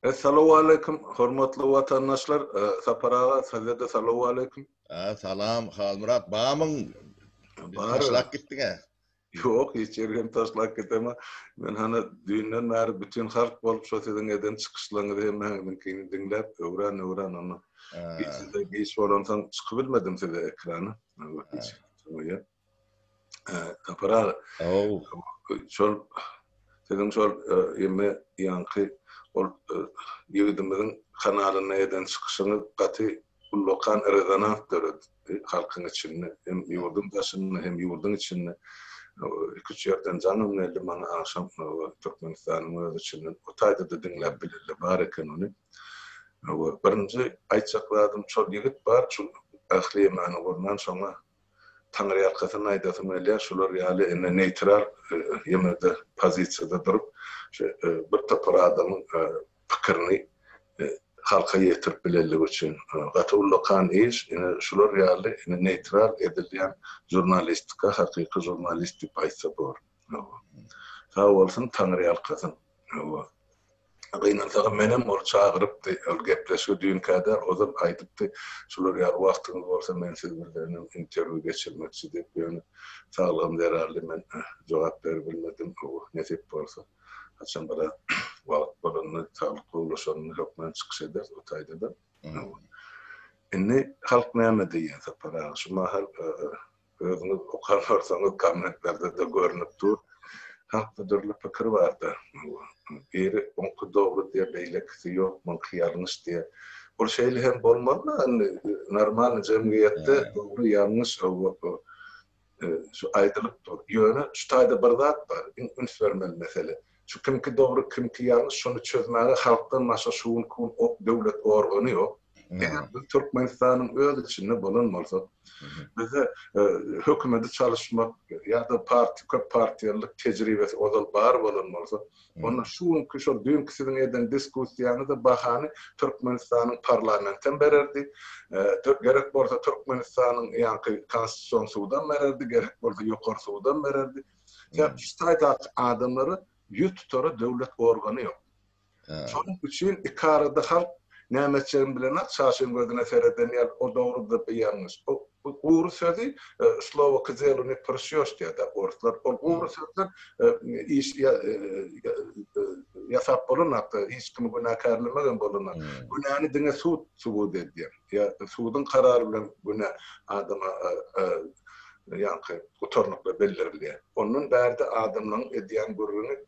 Assalamu alaikum, hormatly vatandaşlar. Saparağa sizlerde salamu alaikum. Salam, Halmurat. Bağımın taşlak gittin ha? Yok, hiç yergen taşlak gittim. Ben hani düğünden beri bütün halk bolup şoseden eden çıkışlarını hemen kini dinlep, öğren onu. Sizde geç olansan çıkabilmedim size ekranı. Hiç. Saparağa. Şol, sizin şol yeme yankı yığdımızın kanalına eden çıkışını katı lokan rezonanstır halkın içinde hem yurdun taşını hem yurdun içinde küçük yerden canım geldi bana akşam Türkmenistan'ın öz içinden o tayda da dinlep bilirli bariken onu birinci aytsakladım çok yigit var şu ahli mani ondan sonra Tanrı arkasına aydasım öyle şular yani en neutral yemede pozisyonda durup bir tapır adamın fikrini halka yetirip bilirlik için gatullu kan iş şular yani neutral edilen jurnalistika hakiki jurnalistik baysa bor. Sağ olsun Tanrı arkasın. Aynan sağa menem ol çağırıp da gepleşiyor düğün kadar o zaman aytıp da şular ya vaktiniz olsa men sizlerle interview geçirmek dep yani sağlığım zararlı men cevap verebilmedim o nasip olsa açan bana vaqt bolanı sağlıklı ulaşanını hükmen çıkış eder o tayda da inni halk näme diýen sapara şu mahal özüňiz okanlarsaňyz kamnetlerde de görünüp dur halkda dörlü pikir vardı. Biri onku doğru diye beylekisi yok, manki yanlış diye. O şeyli hem bolmalı hani normal cemiyette doğru yanlış şu aydılık dur. Yöne şu tayda bir zat var. Üns vermeli mesele. Şu kimki doğru kimki yanlış şunu çözmeli halktan maşa şuun kun o devlet organı yok. Türkmenistan'ın öz içinde bulunmasa bize hükümeti çalışmak ya da köp partiyalık tecrübesi odal bar bulunmasa onun şu düğün kişinin eden diskusiyanı da bahane Türkmenistan'ın parlamenten bererdi. Gerek bolsa Türkmenistan'ın yani konstitusyon sudan bererdi, gerek bolsa yukarı sudan bererdi. Ya işte adamları yututora devlet organı yok. Şunun için ikarada halk nämetçerin bilen şaşyn gözüne sereden ýa o dogruda beýanmyş. O uğur sözü Slova Kzeluni Prşyoş diýär oruslar. O uğur sözler iş ýasap bolanakda hiç kimi günahkarlamagan bolanak. Günahny diňe subut edýär. Ýa suwdyň karary bilen günah adama ýa-ni gutarnykla bellirilýär. Onun bärde adamlaryň edýän gurruny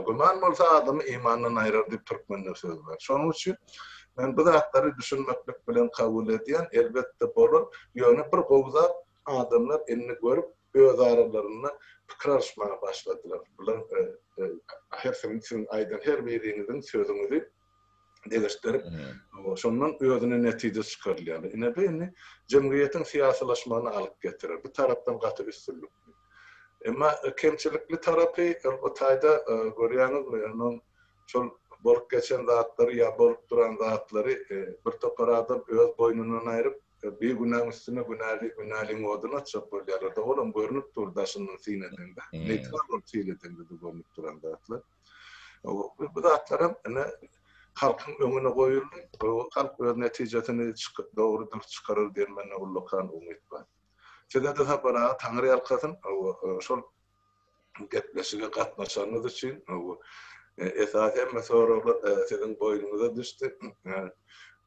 Güman bolsa adamı imandan ayırar diýip Türkmenler söz var. Şonuň üçin men bu zatları düşünmeklik bilen kabul edýän elbetde bolar. Ýöne bir gowzat adamlar elini görüp öz aralaryny pikir alşmaga başladylar. Bular her senin aýdan her biriňiziň sözüňizi degişdirip şondan özüne netije çykarýar. Ine beýni jemgyýetiň siýasalaşmagyny alyp getirir. Bu tarapdan gaty üstünlük. Ama kemçilikli tarafı o tayda görýäňiz onun şol bolup geçen zatları ya bolup duran zatları bir topar adam öz boynundan aýryp bir günah üstüne günahlyň oduna çap bolýar. Da olam görünüp turdaşynyň sinetinde. Neýtral sinetinde de görünüp duran zatlar. Bu zatlar halkyň öňüne goýuldy. O halk öz netijesini dogrudur çykarar diýen mene ullukan umyt bar. Şeýle sapara Tanrı arkasyn şol gepleşige gatnaşanyňyz üçin esasen meselelerde sizin boýnuňyza düşdi.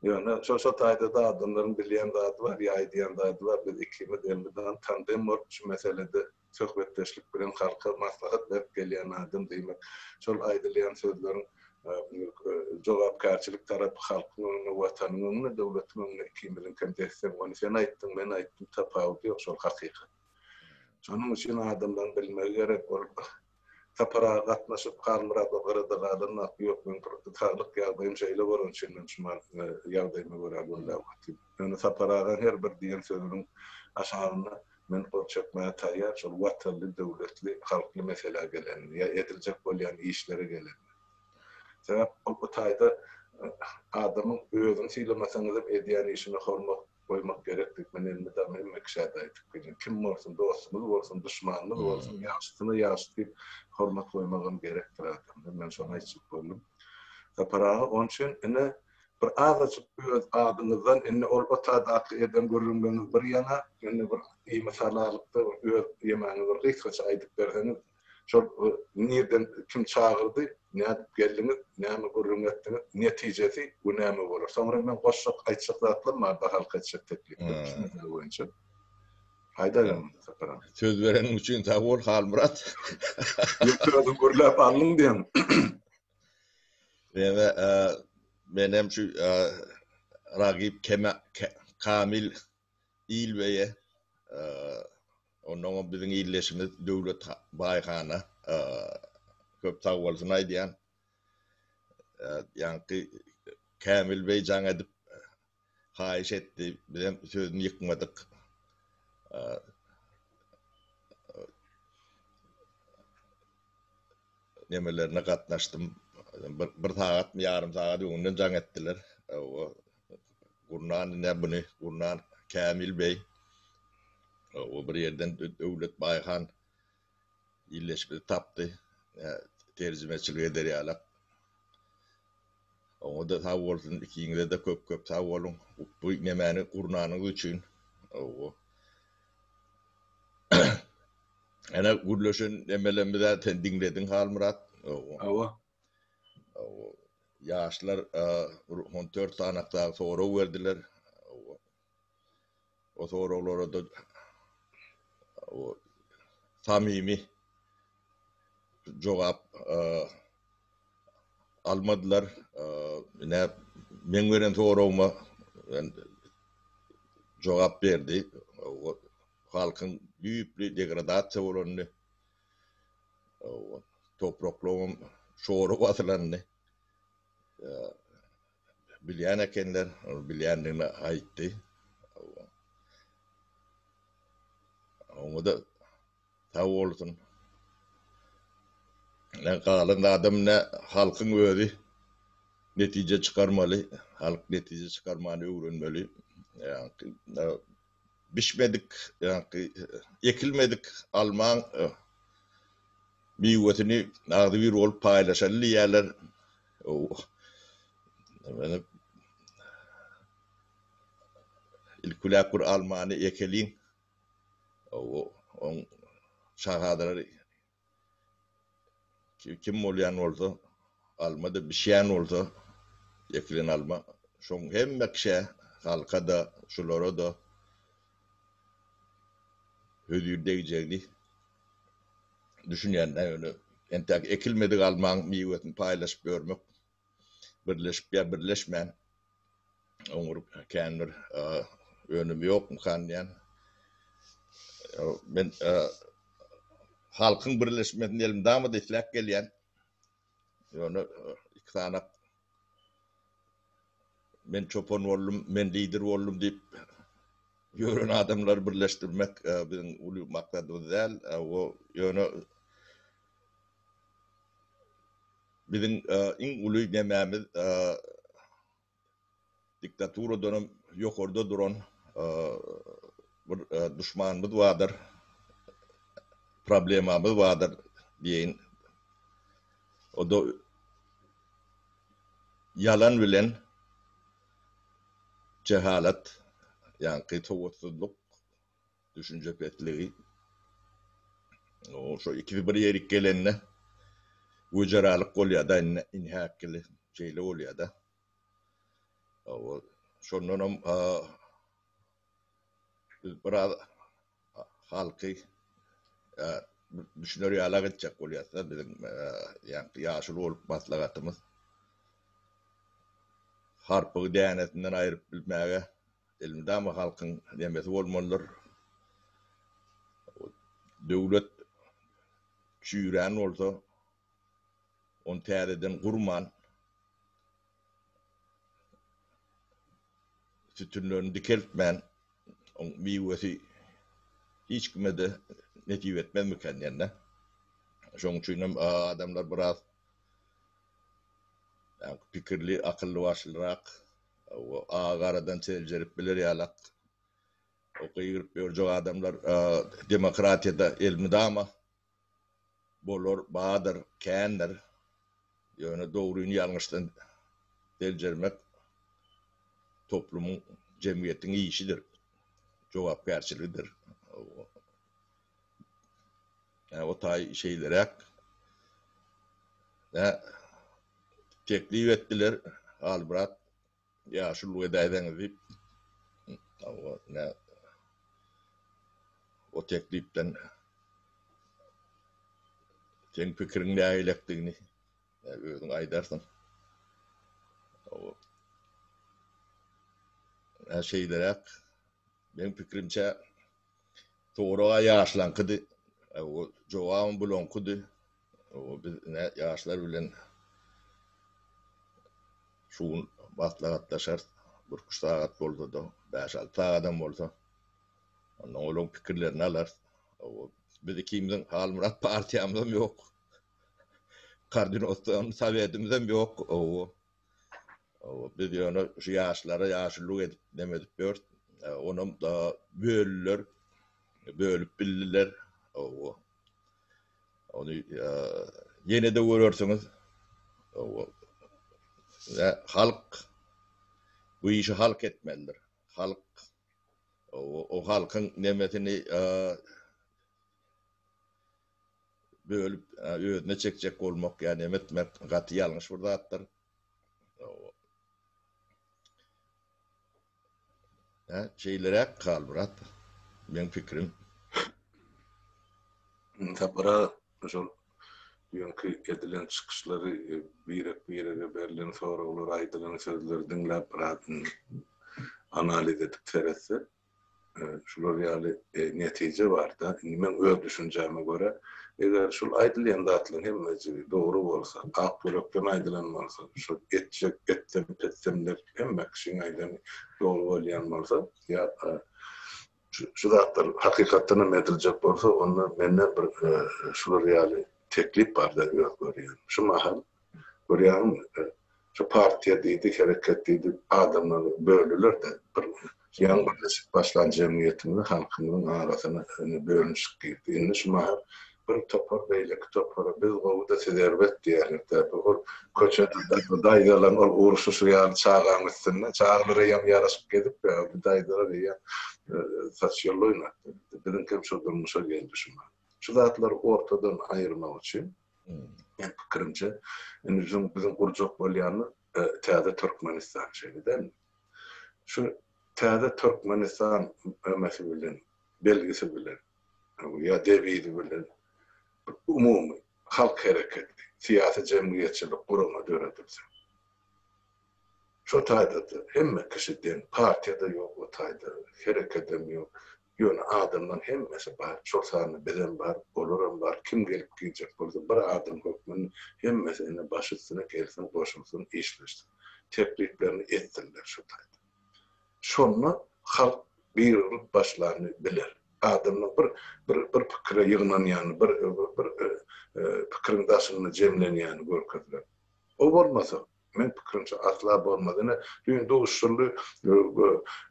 Ýöne şo taýda da adamlaryň bilýän zady var, ýaýdýan zady var. Biz ikimiz elden tandem bolup şu meselede söhbetdeşlik bilen halka maslahat berip gelýän adam diýmek. Şol aýdylýan sözleriň jogapkärçilik tarapy halkyň, watanyň, döwletiň ikimizin kemdesden onu sen aýtdyň, men aýtdym tapawut ýok şol hakykat. Şonuň üçin adamdan bilmegi gerek bolup tapara gatnaşyp Halmurat garada galan ýok men prototiplik ýagdaýym şeýle bolan üçin men şuman ýagdaýyma görä bolýar. Ýöne taparaga her bir diýen sözüň aşagyna men bolçakma taýýar şol watanly döwletli halkly mesele gelen ýa ediljek bolýan işlere gelen. Sebäp bu taýda adamyň özüň syýlamasaňyz edýän işine hormat koymak gereklik. Men elmeden emmek şäde aýtyp kim bolsun dostumyz bolsun düşmanymyz bolsun ýaşyny ýaşy diýip hormat koymagam gerekdir adam. Men şonu aýtyp boldum. Saparağı onun için ene bir azıcık öz adınızdan ene o tadakı eden görünmeniz bir yana ene bir iyi mesalalıkta öz yemeğini bir kıysaç aydıp berseniz şol nereden kim çağırdı ne geldiniz ne mi görünmettiniz neticesi bu ne mi olur sonra ben koşak ayçıklatlar mı da halka çek teklif etmişim boyunca hayda yani Saparağı Söz verenin için sağ ol Halmurat. yurtlardan görülüp alın diyem Ve benim şu Ragip Kamil İlbey'e onun bizim iyleşimiz devlet baykanı köp sağ olsun aydiyan yani Kamil Bey can edip hayiş etti bizim sözünü yıkmadık nemelerine katlaştım bir saat yarım saat ondan can ettiler o Gurnan ne bunu Gurnan Kamil Bey o bir yerden devlet baykan iyileşmesi taptı tercümeçilik eder yalak o da sağ olsun ikinize de köp sağ olun bu nemeni Gurnan'ın için o ana gurlaşın nemelerimi zaten dinledin Halmurat Ava yaşlar 14 tanakta soru verdiler o sorulara da o samimi cevap almadılar ne men veren soruma cevap verdi o halkın büyük bir degradasyonu olanı o topraklığın şoru vatılanı bilyen ekenler bilyenine aitti o da sağ olsun ne kalın adam ne halkın özü netice çıkarmalı halk netice çıkarmanı öğrenmeli yani biçmedik yani ekilmedik Alman miyvetini ağzı bir rol paylaşalı yerler o yani ilkulakur Almanı ekelin o on şahadaları kim olayan olsa almada bir şeyan olsa ekilin alma şon hem mekşe halka da şulara da ödürdeyeceğini düşünenler öyle entek ekilmedik Alman miyvetin paylaşıp görmek birleşip ya birleşmeyen onur kendir önümü yok mu kan yani ben halkın birleşmesinin elimde mı deslek gelen yani iki tane ben çopan oldum ben lider oldum deyip yürüyen adamları birleştirmek bizim ulu maksadı değil o yani bizim en ulu nememiz diktaturu dönem yok orada duran bir düşmanımız vardır problemamız vardır diyen o da yalan bilen cehalet yani kıytavuzsuzluk düşünce petliği o şu iki bir yerik gelenine ucaralık oluyor da inhakili şeyle oluyor da o şunun biraz halkı düşünüyor ala gidecek oluyor da bizim yani yaşlı olup maslahatımız harpı deyanetinden ayırıp bilmeye elimde ama halkın demesi olmalıdır devlet çüğren olsa on tereden kurman sütünlerini dikeltmen on miyvesi hiç kime de netice etmez mi kendine şunun için adamlar biraz yani fikirli akıllı başlayarak o ağaradan selcerip bilir yalak o kıyırıp görecek adamlar demokratiyada elmide ama bolor bağdır kendir yani doğruyunu yanlıştan belcermek toplumun, cemiyetin işidir. Cevapgerçilidir. Yani o tay şeylere teklif ettiler. Albrat yaşlı edaydan edip o tekliften senin fikrin ne aylıktığını özün aydarsın. Şeylere benim fikrimce doğruğa yaşlankıdı. O cevabın bulonkudu. O biz yaşlar bilen şuun batlagatlaşar. Bir kuştağat bolsa da 5-6 adam bolsa. Onun olun fikirlerini alar. Biz ikimizin Halmurat partiyamızdan yok. Kardinos'tan Sovetimizden yok. Biz onu şu yaşlara yaşlılık edip demedik bört. Onun da bölüp bildiler. Onu yine de görürsünüz. Halk bu işi halk etmelidir. Halk o halkın nimetini bölüp özüne çekecek olmak yani etmek gati yanlış burada atlar. Şeylere kalbırat. Benim fikrim. Tapara şol ýönkü edilen çykyşlary birek berilen soraglary aýdylan sözleri dinläp birazdan analiz edip teretse şular ýaly netije bar da. Men öz düşünjäme göre eger şol aýdylan zatlaryň hemmesi dogry bolsa, ak yürekden aýdylan bolsa, şu etsemler hemme kişiň aýdany dogry bolýan bolsa, ýa şu zatlar hakykatdan mediljek bolsa, onda menden bir şular ýaly teklip bar da görýän. Şu mahal görýän şu partiýa diýdi, hereket diýdi, adamlar bölüler de bir ýan başlan jemgyýetinde halkynyň arasyna bölünýük girdi. Indi şu mahal bir topar beýlik topara biz gowda sederbet diýerler. O köçede daýdalan ol uruşy şu ýaly çağan üstünde çağlary ýam ýaraşyp gedip bu daýdalar ýa sosiologyna bilen kim şu durmuşa geldi şu mahal. Şu zatlar ortadan aýyrmak üçin men pikirimçe bizim gurjak bolýany täze Türkmenistan şeýleden. Şu täze Türkmenistan ömesi bilen, belgisi bilen, ya devidi bilen, umumy halk hereketi, siyasi jemgyýetçilik guruma döredipse. Şu taýda hemme kişiden, partiyada ýok, o taýda hereketem ýok. Ýöne adamdan hemmesi bar, çok sany bilen bar, olurum bar, kim gelip gidecek bolsa bir adam hökmüň hemmesine başysyna gelsin, goşulsun, işleşsin. Tekliflerini etdiler şu taýda. Şonda halk bir başlarını biler. Adamlar bir pikire ýygnanýan, bir pikirin daşyny jemlenýän görkezler. O bolmasa men pikirimçe asla bolmadyny, düýünde usully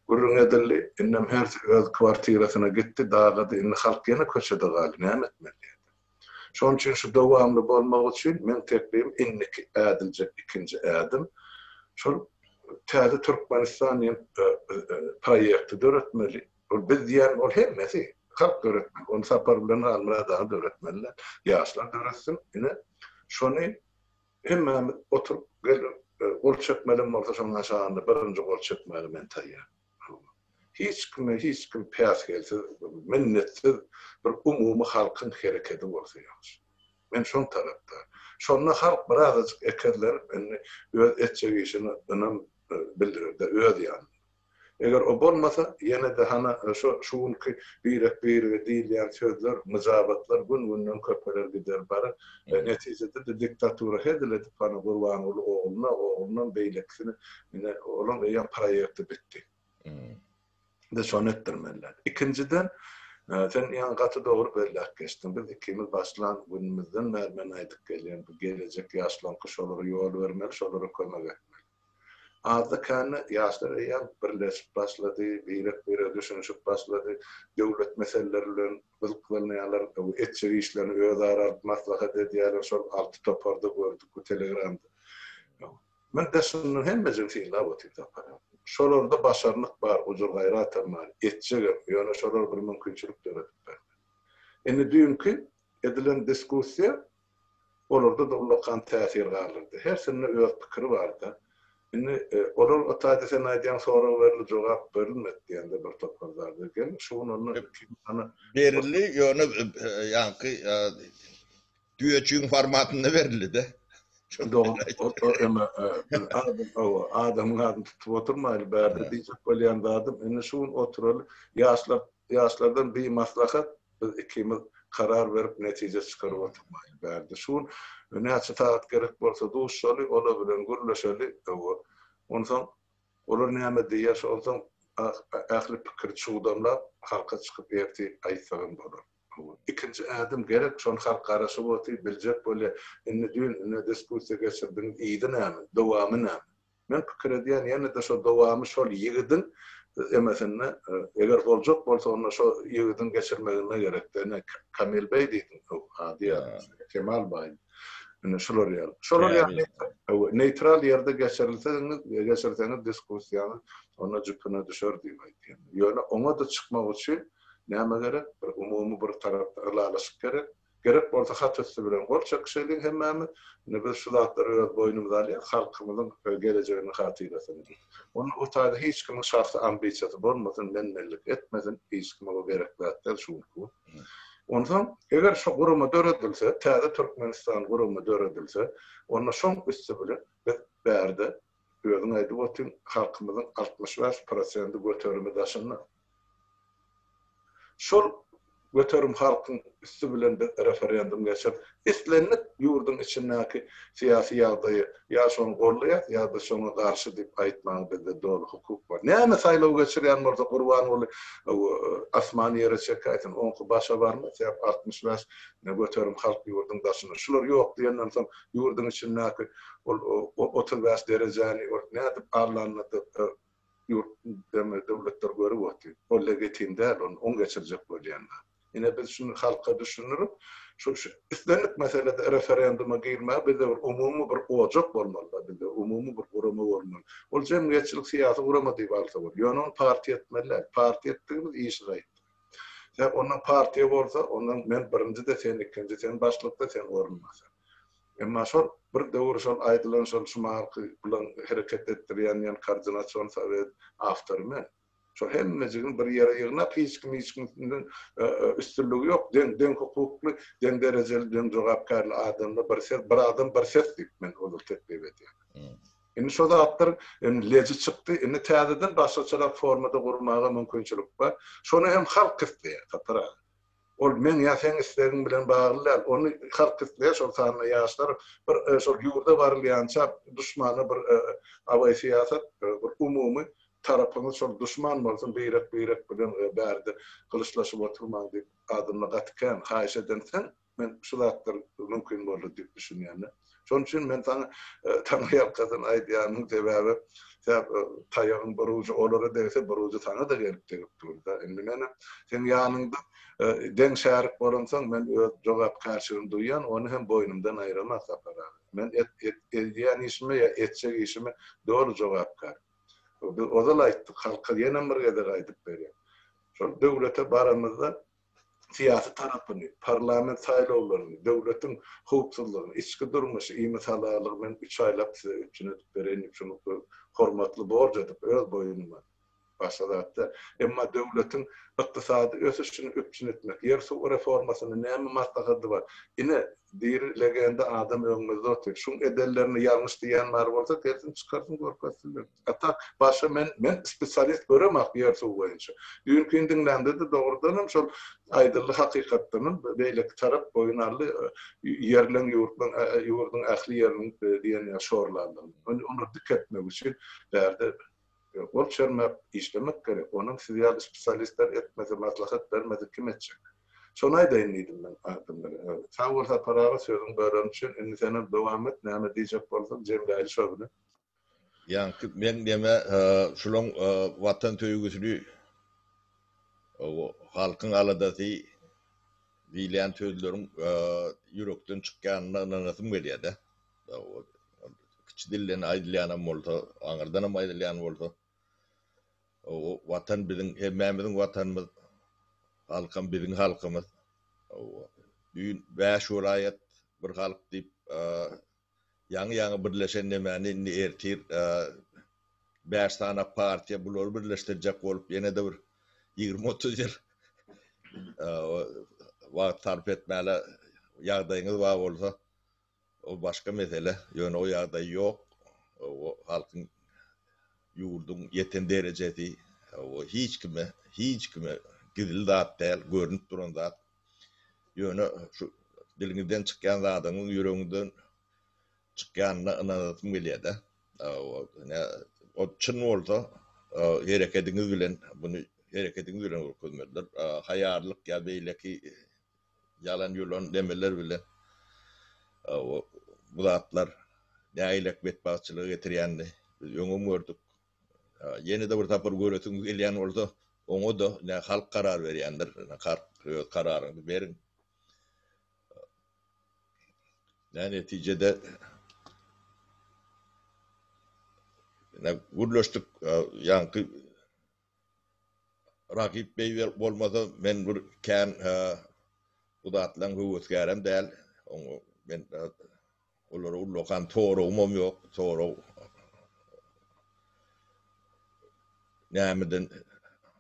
gurrun edildi. Innem her öz kwartirasyna gitdi, dagady indi halk ýene köçede galy, näme etmeli? Şoň üçin şu dowamly bolmak üçin men teklifim inniki ädiljek ikinji ädim. Şol täze Türkmenistanyň proýekti döretmeli. Biz diýen ol hemmesi halk döretmeli. Onu sapar bilen almara da döretmeliler. Ýaşlar döretsin. Ine şonu hemme oturup gol çekmeli bolsa şoň aşagynda birinji gol çekmeli men taýýar. Hiç kim pes gelse, minnetsiz bir umumy halkyň hereketi bolsa ýaşy. Men şoň tarapda. Şonda halk biraz ekerler, öz etçegişini önüm bildirirdi, öz ýany. Eger o bolmasa, ýene de hana şuňky birek diýilýän sözler, myjabatlar gün-günden köpeler gider bar. Netijede de diktatura hediledi, hana gurban oğluna beýleksini, ine oğlum ýa proýekti bitdi. De şonu etdirmeliler. İkinciden, sen ýan gaty dogry belläp geçdin. Biz ikimiz başlan günümizden mermen aýdyp gelýän bu gelecek ýaşlanky şolary ýol bermeli, şolary kömek etmeli. Azda kana ýaşlar ýa birleşip başlady, birek düşünüşip başlady, döwlet meseleleri bilen bilgilenýärler, etçe işlerini öz ara maslahat edýärler, şol alty toparda gördük bu telegramda. Men deşinin hemmejin fiýla boty tapar. Şolarda başarlyk bar, ujur gayrat bar, etjege, ýöne şolar bir mümkinçilik döredip. Indi dünkü edilen diskussiýa olarda da ulakan täsir garlyrdy. Her sene öz pikiri bardy. Indi olar otady sen aýdýan soraga berilip jogap berilmedi diýende bir toplardy. Gelin şunu ana Berildi, ýöne ýanky düýeçiň formatynda berildi de. Doğru. Adam tutup oturmaylı berdi diyecek bolýan adam. Indi şuň oturaly ýaşlardan bir maslahat biz ikimiz karar verip netije çykaryp oturmayly berdi. Şuň näçe taat gerek bolsa duşşaly ola bilen gürleşeli. Ondan olar näme diýär şoldan ähli pikir çuğdamlar halka çykyp erti aýtsagan bolar. İkinci adım gerek şon halk garaşy boty biljek bolýar. Indi dün diskussiýa geçirdiň ýygy näme, dowamy näme? Men pikir edýän ýene de şo dowamy şol ýygydyň emesine eger boljak bolsa onda şo ýygydyň geçirmegine gerekdi. Kamil Bey diýdim. Kemal Bey. Indi şolar ýaly. Şolar ýaly neutral ýerde geçirdiňiz diskussiýany ona jüpüne düşer diýip. Ýöne ona da çykmak üçin näme gerek? Bir umumy bir tarapda ýalaşyk gerek. Gerek bolsa hatysy bilen gorçak şeýleň hemmämi biz şu zatlary öz boýnumyza alyp halkymyzyň gelejegini hatyrlasyny. Onu otada hiç kimin şahsy ambisiýasy bolmasyn, menmenlik etmesin, hiç kim o gerekler şuňku. Ondan eger şu guruma döredilse, täze Türkmenistan guruma döredilse, onda şoň üstü bilen berde özüň aýdyp otyn halkymyzyň 65% göterimi daşyny. Şol göterim halkyň üstü bilen referendum geçip islenip ýurdun içindäki siýasy ýagdaýy ýa şonu gorlaýar ýa da şonu garşy diýip aýtmagy bizde dogry hukuk bar. Näme saýlaw geçirýän bolsa Gurban boly asmany ýere çekaýtyn onky başa barmy? Sebäp 65 göterim halk ýurdun daşyny. Şular ýok diýenden soň ýurdun içindäki 35 derejäni nädip arlanyp devletler görüp otdy. O legitimde on geçirecek bolýanlar. Yine biz şunu halka düşünürüp, şu istenlik meselede referenduma girme, bizde bir umumy bir ojak bolmaly, bizde umumy bir gurama bolmaly. Ol jemgyýetçilik siýasy gurama diýip alsa bol. Ýöne partiýa etmeli, partiýa etdigimiz iş gaýt. Sen ondan partiýa bolsa, ondan men birinji de sen, ikinji sen, başlykda sen orunmasy. Emma şol bir döwür şol aýdylan şol şumarky bilen hereket etdirýän koordinasiýon sowet awtorymy. Şol hemmejigin bir ýere ýygnap hiç kim üstünlügi ýok. Den hukukly, den derejeli, den jogapkarly adamda bir adam bir ses diýip men onu teklip edýär. Indi şo zatlar leji çykdy. Indi täzeden başgaçarak formada gurmaga mümkinçilik bar. Şonu hem halk isleýär, tapara. Ol men ýa-sen islegiň bilen baglylar. Onu halk isleýär, şol sany ýaşlar bir şol ýurda barlýança düşmany bir away siýasat, bir umumy tarapyny şol düşman bolsun, beýrek bilen berdi, kılıçlaşyp oturmaň diýip adamla gatkan, haýyş edensen, men şu zatlar mümkin boldy diýip düşünýän. Şoň üçin men sana tanıýan kadın aýdýanyň sebäbi taýagyň bir uju olara derse bir uju sana da gelip durda. Indi meni sen ýanyňda den şärik bolansaň men öz jogap karşylygyny duýýan, onu hem boýnumdan aýramak sapara. Men edýän işime ýa etjek işime dogry jogapkar. O da aýtdy, halka ýene bir gede aýdyp berýär. Şol döwlete baramyzda siyasi tarapyny, parlament saýlawlaryny, döwletiň hukukçylygyny, içki durmuşy, iýmitalalygy men 3 aýlap üçüne bereni şunu hormatly borç edip öz boýunuma başladı. Emma döwletiň ykdysady ösüşini öpçün etmek, yer su reformasyny näme maslahaty bar? Ine diýir legende adam öňüňizde otur. Şuň edellerini ýalňyş diýen bar bolsa, tersin çykarsyn gorpasynlar. Hatta başa men spesialist göremek yer su boýunça. Dünkü dinlendi de dogrudan şol aýdyrly hakykatdan beýlek tarap boýunarly ýerleň ýurdun ähli ýeriniň diýen şorlandy. Onu dikkat etmek üçin berde ol çermep işlemek gerek. Onun siýal spesialistler etmese, maslahat bermese kim etjek? Şonu aýdaýyn men adamlara. Sağ bolsa paraga sözüň bören üçin indi seni dowam et, näme diýjek bolsam jemläýil şoňy. Ýa-ni men deme şulan watan töýgüsini o halkyň aladasy diýilýän sözleriň ýürekden çykýanyna nanasym gelýär-de. kiçi dillen aydılyanam bolsa, aňyrdanam aydylyan bolsa, o watan biziň hemmemiziň watanymyz, halkam biziň halkymyz. Düýün 5 vilayet bir halk diýip ýaňy birleşen nemäni ertir 5 tane partiýa bular birleşdirjek bolup ýene-de bir 20-30 ýyl wagt sarp etmäle ýagdaýyňyz bar bolsa, o başga mesele. Ýöne o ýagdaý ýok. O halkyň ýurdun ýeten derejesi, o hiç kime gizli zat däl, görünüp duran zat. Ýöne şu diliňizden çykýan zadyň ýüregiňizden çykýanyna inanatym gelýär-de. O çyn bolsa, hereketiňiz bilen bunu hereketiňiz bilen görkezmediler. Haýarlyk ýa beýleki yalan ýolan demeler bilen bu zatlar näýilek betbaçylygy getirýändi. Biz öňüm gördük. Ýene-de bir tapyr göretiniz gelýän bolsa, oňa da halk karar berýändir. Kararyňyzy berin. Netijede gurlaşdyk, ýanky rakip beý bolmasa men bir kän bu zatlaryň höwetgärem däl. Men olara ullokan torugum ýok, torug nämeden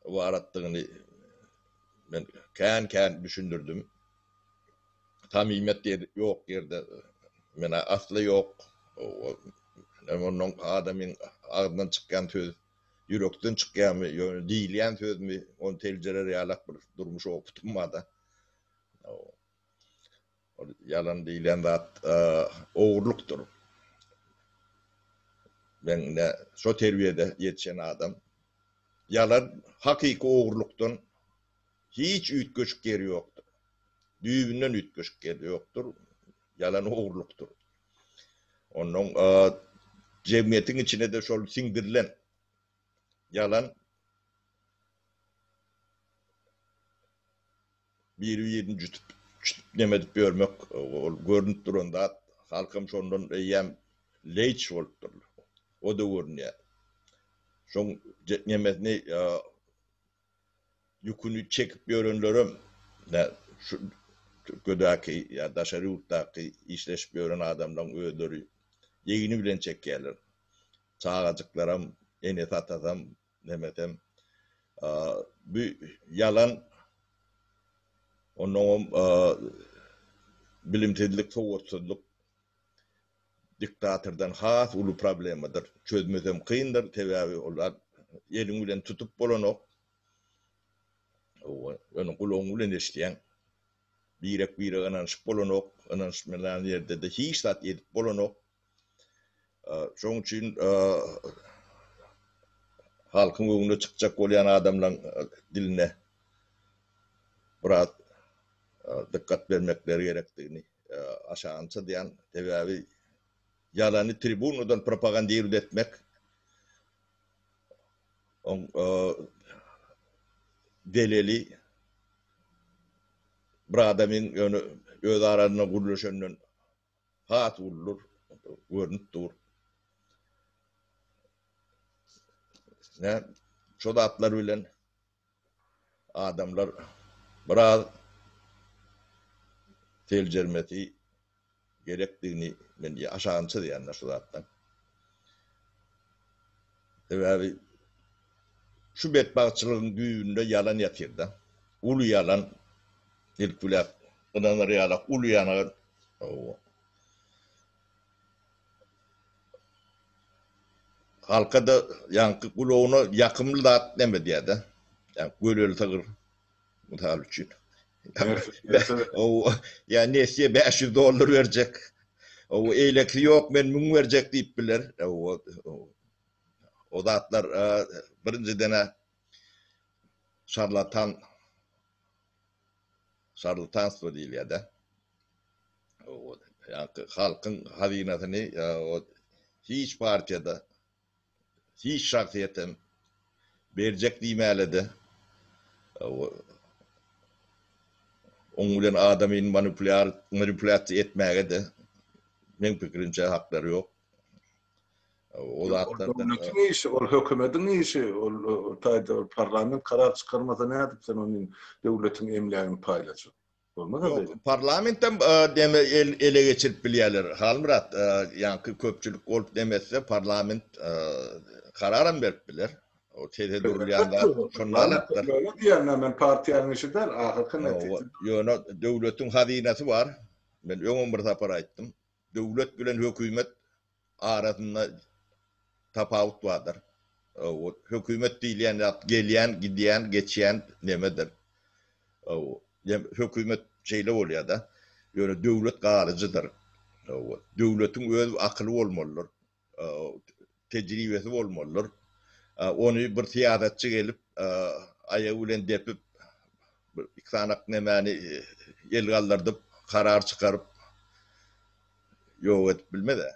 waratdygyny men kän düşündirdim. Tamimet ýok ýerde, mena asly ýok. Onun adamın ağzından çykýan söz, yürekden çykýanmy, ýöne diýilýän sözmi, onu teljerer ýalak bir durmuş okutmada. Yalan diýilen zat oğurlukdur. Ben de şo terbiyede yetişen adam, yalan hakiki oğurlukdan hiç ütköşük geri yoktur. Düýbünden ütköşük geri yoktur. Yalan oğurluktur. Onun cemiyetin içine de şol singdirilen yalan bir yerini jutup nemedip görmek, görünüp duran da halkım şondan eýem leýç bolupdyr. O da görünýär. Şoň nemesini ýükünü çekip ýörenlerim, şu Türkiýedäki ýa daşary ýurtdaky işleşip ýören adamlaryň öýleri ýegini bilen çekýärler. Çağajyklaram, ene satasam, nemesem, bu yalan onun bilimsizlik, soğutsuzluk diktatörden has ulu problemadır. Çözmesem kıyındır, tevavi olar. Elin bilen tutup bolanok, onun kulağın bilen eşleyen, birek ananışıp bolanok, ananışmalan yerde de hiç zat edip bolanok. Şoň üçin halkyň öňüne çykjak bolýan adamlaryň diline biraz dikkat vermekleri gerektiğini aşağınça diyen tevavi yalanı tribunadan propaganda etmek deleli bir adamın öz aralarına guruluşundan hat vurulur, görünüp dur. Şo zatlar bilen adamlar biraz teljermeti gerektiğini men aşağınça diýenler şu zatdan. Tabii şu betbaçylygyň düýünde yalan ýatyrda. Ulu yalan ilkulak, ınanar ýalak ulu yalan. Halka da yankı kulağına yakımlı zat demedi. Yani gölül tağır mutal üçün. Yani nesiye $500 verecek. O eylekli yok, men mün verecek deyip bilir. O zatlar birinci dene şarlatanство değil ya da. Yani halkın hazinasını hiç partiyada, hiç şahsiyetim verecek diýmeli de. Oň bilen adamyň manipulasiýa etmäge de men pikirimçe hakları yok. O zatlardan Devletin işi, o hükümetin işi, o parlament karar çıkarmasa ne edip sen onun devletin emlakını paylaşır. Olmaz yok öyle. parlamentten deme ele geçirip bilýärler. Halmurat yankı köpçülük olup demezse parlament kararan berip biler. O tede durulýanda şonu alatlar. Böyle diyenler ben partiyanın işi der, ahırkı netice. Ýöne döwletiň hazinasy bar. Ben öňe bir tapar aýtdym. Döwlet bilen hökümet arasynda tapawut bardyr. O hökümet diýilýän gelýän, gidýän, geçýän nemedir. O hökümet şeýle bolýar da. Ýöne döwlet garyjydyr. O döwletiň öz akyly bolmalydyr. Tejribesi bolmalydyr. Onu bir siýasatçy gelip aýagy bilen depip bir iksanak nemani el galdyrdyp karar çıkaryp ýok etip bilmede.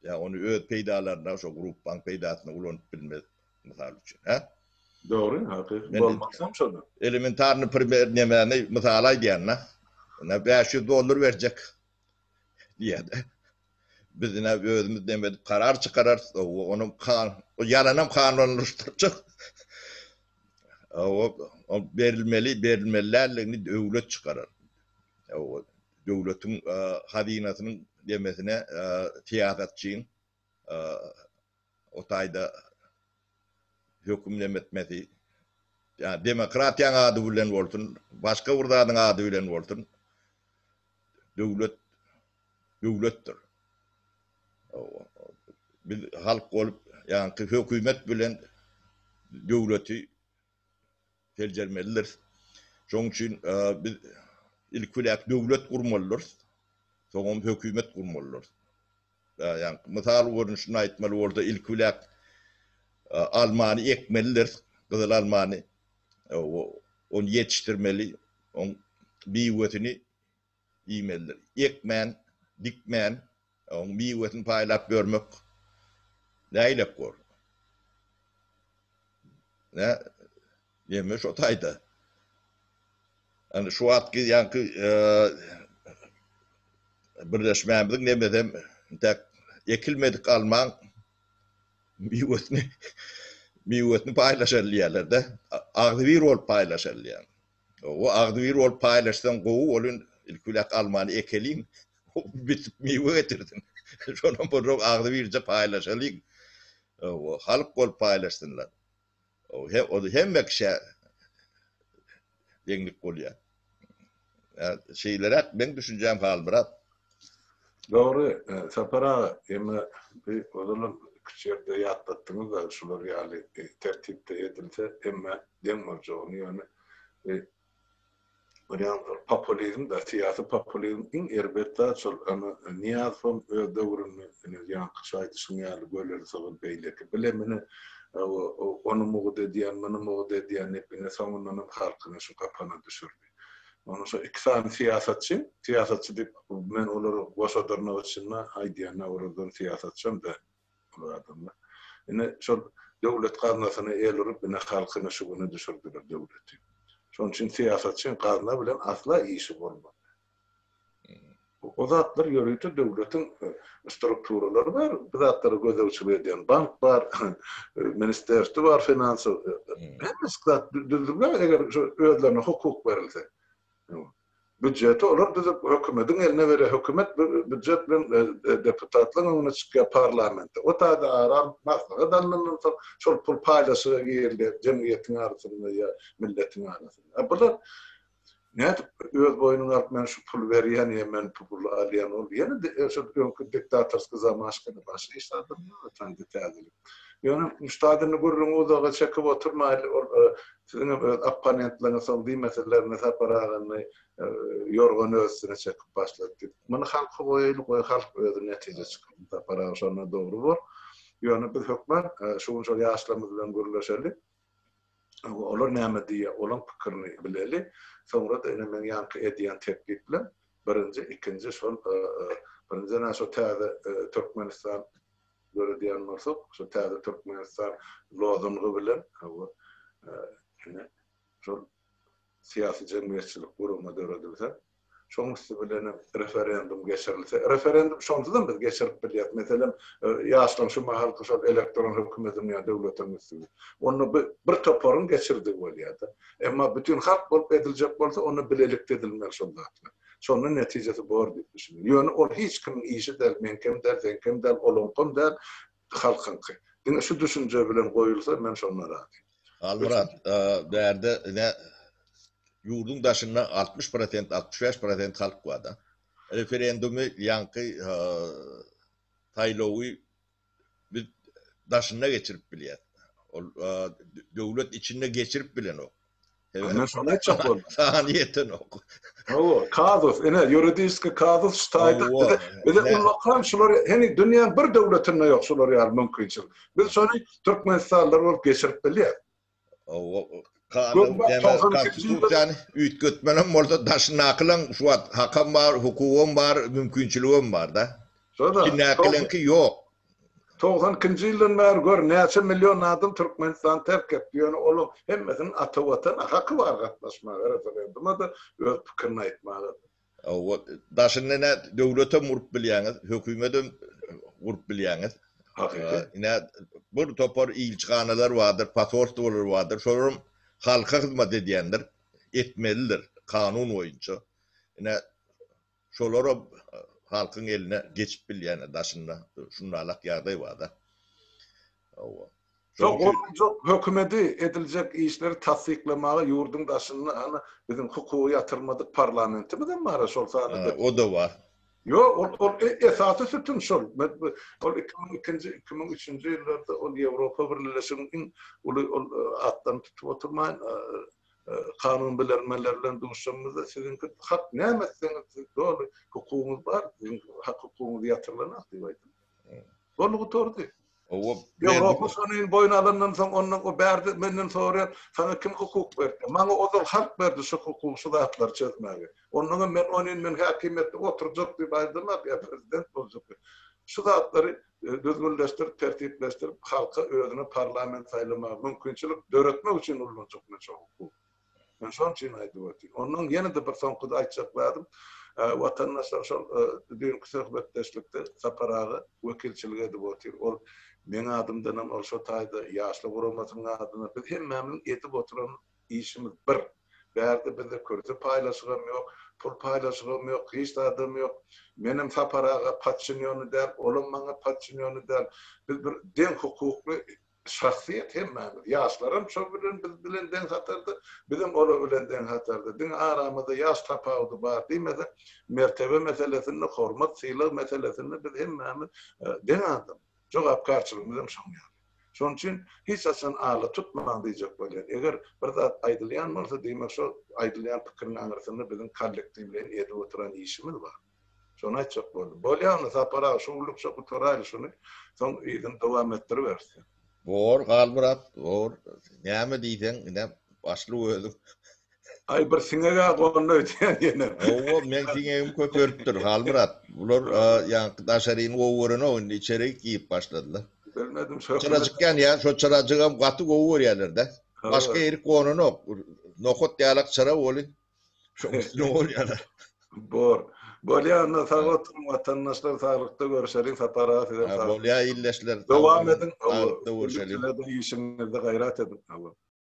Ya onu öz peýdalarına, şo gruppaň peýdasyna ulanyp bilmez mysal üçin, ha? Doğru, hakiki. Olmaksam şonu. Elementarny primer nemani mysal aýdýanna, ona $500 berjek diýedi. Biz ine özümüz demedip karar çıkarar, onu o yalanam kanunlaştıracak. O berilmelilerliğini devlet çıkarar. O devletin hazinasının demesine siyasetçinin o tayda hükümlem etmesi, yani demokratiyan adı bilen olsun, başka urdanın adı bilen olsun, devlettir. Biz halk olup, yani hükümet bilen devleti tercirmelidir. Şoň üçin biz ilk bilek devlet kurmalydyr. Soňam hökümet kurmalydyr. Yani mysal görünüşini aýtmaly bolsa ilk bilek Almany ekmelidir. Gyzyl Almany onu yetiştirmeli, on biwetini iýmelidir. Ekmen, dikmen, on biwetini paýlap bermek näýlep gör. Ne? Yemiş o tayda. Yani şu atki yankı birleşmemizdin nemedem tek ekilmedik Alman miwetini paylaşarlar da agdy bir rol paylaşarlar. O agdy bir rol paylaşsan gowu olun ilkulak Almany ekelin bitip miwe getirdin. Şonu bu agdy birce paylaşarlar. O halk rol paylaşsınlar. O hem bekşe denglik bolýar. Şeyler ben düşünjäm Halmurat. Doğru. Sapara emme bir olalım küçerde ýatlatdyňyz da şular ýaly tertipde edilse emme demojony ýöne populizm da siyasi populizm elbette çok niyazım döwrüni ýanky şaýdyşyň ýaly göleri sabul beýleki bilemini onu muğd edýän, many muğd edýän hepine soňundan halkyny şu kapana düşürdi. Onu şu ikisany siýasatçy dip men olary goşadyrmak üçin aýdýan oradan siýasatçym da bu adamlar. Ine şu döwlet garnasyny elürip ine halkyny şu güni düşürdiler döwleti. Şoň üçin siýasatçy garna bilen asla işi bolmaz. O zatlar ýörüýte döwletiň strukturalary bar, bu zatlary gözlemçi edýän bank bar, ministerstwo bar, finansy. Hemmesi zat düzülmeli eger şu özlerine hukuk berilse. Büdjeti olar düzüp hökümetin eline bere, hökümet büdjet bilen deputatlaryň öňüne çykýar parlamentde. O taýda aram maslahat alınýan şol pul paýlaşy ýerler jemgyýetiň arasynda ýa milletiň arasynda. Bular näde öz boýnuny alyp men şu pul berýän ýa men pul alýan ol ýene şu diktatorsk zamaşkyny başy işlerden ötende täzelik. Ýöne müştahadyny görüň o daga çekip oturmaýly sizin opponentlerine sorduğu meselelerine saparagyny yorgan özüne çekip başladı. Mana halk goýuly halk özü netije çykdy. Sapara şonu dogry bor. Ýöne biz hökmen şu ýaşlarymyz bilen görüşeli. Olar näme diýär, olan pikirini bileli. Sonra da men ýanky edýän tepkip bilen birinji, ikinji şol birinji näşe täze Türkmenistan görediýän bolsak, şu täze Türkmenistan lozungy bilen şol siýasy jemgyýetçilik gurulma döredilse, şoňsy bilen referendum geçirilse, referendum şondan biz geçirip bilýär. Meselem, ýaşlaryň şu mahal şol elektron hökümetin ýa döwletiň üstüne. Onu bir toparyn geçirdi bolýar da. Emma bütün halk bolup ediljek bolsa, onu bilelik edilmek şonda. Şonun neticesi bor diýip düşünýär. Ýöne ol hiç kimin işi del, men kim del, sen kim del, olunqym del, halkynky. Diňe şu düşünje bilen goýulsa, men şonlara rahatym. Almurat, derde ne yurdun daşında 60%, 65% halk var da. Referendumu yankı tayloğu bir daşında geçirip bilýär. Devlet içinde geçirip bilen o. Men şonu aýtjak Saniyeten o. Kadus, ene yuridiski kadus ştaýda. Bile ulaqan şular, heni dünýäň bir döwletinde ýok şular ýar mümkinçilik. Biz şonu Türkmenistanlar bolup geçirip bilýär. Kanun konstitusiýany üýtgetmelen bolsa daşyna akylan şu hakam bar, hukugum bar, mümkinçiligim bar da. Kinäkilenki ýok. 90-njy ýyldan bäri gör näçe million adam Türkmenistan terk etdi. Ýöne olu hemmesinin ata watan haky bar gatnaşmaga, referenduma da öz pikirini aýtmaga. Daşyna döwlete murup bilýäňiz, hökümete murup bilýäňiz. Ine bir topar ilçganalar vardır, pasportlar vardır. Şolarym halka hyzmat edýändir, etmelidir kanun boýunça. Ine şolara halkyň eline geçip bilýän daşynda şundalak ýagdaý bar da. Çok hökümeti edilecek işleri tasdiklamağa yurdun daşını bizim hukuku yatırmadık parlamenti mi de mi var şol sadece? O da var. Yok, o esası sütun şol. O 2003. yıllarda o Avrupa Birleşimi'nin attan tutup oturmayın kanun bilenmelerle duşamızda sizin hak ne emetseniz doğru hukukumuz var, hak hukukumuz yatırlanak diyelim. Onu doğru değil. Avrupa sonun boyuna alınan son ondan o berdi menden sonra sana kim hukuk verdi? Bana o da halk verdi şu hukuku şu dağıtlar çözmeye. Ondan ben onun hakimiyette oturacak diye bayılmak ya prezident olacak. Şu dağıtları düzgünleştirip tertipleştirip halka özüne parlament sayılmak mümkünçülük döretmek için olacak ne çok hukuk. Ben şu an için aydı. Ondan yine de bir son kudu açıkladım. Vatandaşlar şu dünkü sohbetleşlikte saparağı vekilçiliğe edip oturuyor. Men adımdan ol şu tayda yaşlı vurulmasının adına biz hemmemin edip oturan işimiz bir. Berde bizde körtü paylaşığım yok, pul paylaşığım yok, hiç de adım yok. Benim saparağı paçinyonu der, olum bana paçinyonu der. Biz bir den hukuklu şahsiyet hemmemiz. Yaşlarım çok bilen den hatardı, bizim ola bilen den hatardı. Din aramızda yaş tapağıdı var değil mi? Mertebe meselesini, hormat, sıylık meselesini biz hemmemiz den adım. Çok apkarçılığımızın şonu yani. Şunun için hiç açan ağlı tutmadan diyecek böyle. Eğer bir de aydılyan varsa demek şu aydılyan fikrin anırsında bizim kollektiflerin edip oturan işimiz var. Şunu açacak böyle. Böyle anı sapara, şu ulluk şu kuturayla şunu son iyiden devam ettiriversin. Bor, Almurat, bor. Näme diýsen, ne başly özüm. Ay bir siňege gonna ötýän ýene. Men siňegim köpürtdir, Almurat. Bular ýankydaşaryň gowuryny içeri giýip başladylar. Bilmedim şu. Çıracıkken ya, şu çıracığım katı gowur ýerlerde. Başka erik gonu yok. Nokot ýalak çıra boli. Şu üstüne ol ýalar. Bor. Bolýa sağlık vatandaşlar sağlıkta görüşelim, fotoğraf edelim. Bolýa illeşler. Devam edin. Sağlıkta görüşelim. İşinizde gayret edin.